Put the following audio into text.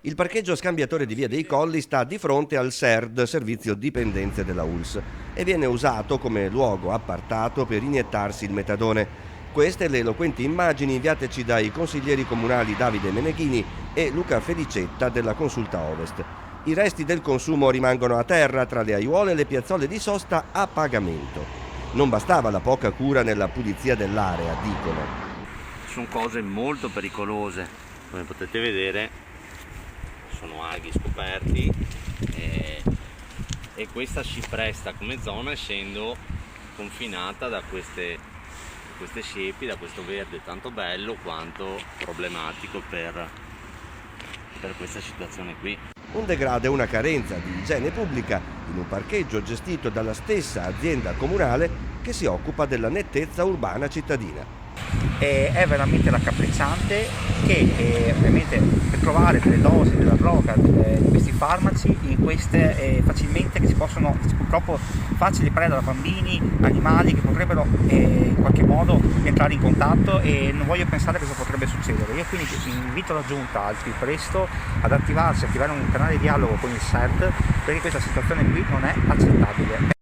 Il parcheggio scambiatore di Via dei Colli sta di fronte al SERD, servizio dipendenze della ULSS, e viene usato come luogo appartato per iniettarsi il metadone. Queste le eloquenti immagini inviateci dai consiglieri comunali Davide Meneghini e Luca Felicetta della Consulta Ovest. I resti del consumo rimangono a terra tra le aiuole e le piazzole di sosta a pagamento. Non bastava la poca cura nella pulizia dell'area, dicono. Sono cose molto pericolose, come potete vedere sono aghi scoperti e questa si presta come zona essendo confinata da queste siepi, da questo verde tanto bello quanto problematico per questa situazione qui. Un degrado e una carenza di igiene pubblica in un parcheggio gestito dalla stessa azienda comunale che si occupa della nettezza urbana cittadina. È veramente raccapricciante che ovviamente per trovare delle dosi della droga di questi farmaci in queste facilmente che si possono purtroppo facili preda da bambini, animali che potrebbero in qualche modo entrare in contatto, e non voglio pensare cosa potrebbe succedere. Io quindi invito la Giunta al più presto ad attivare un canale di dialogo con il SERT, perché questa situazione qui non è accettabile.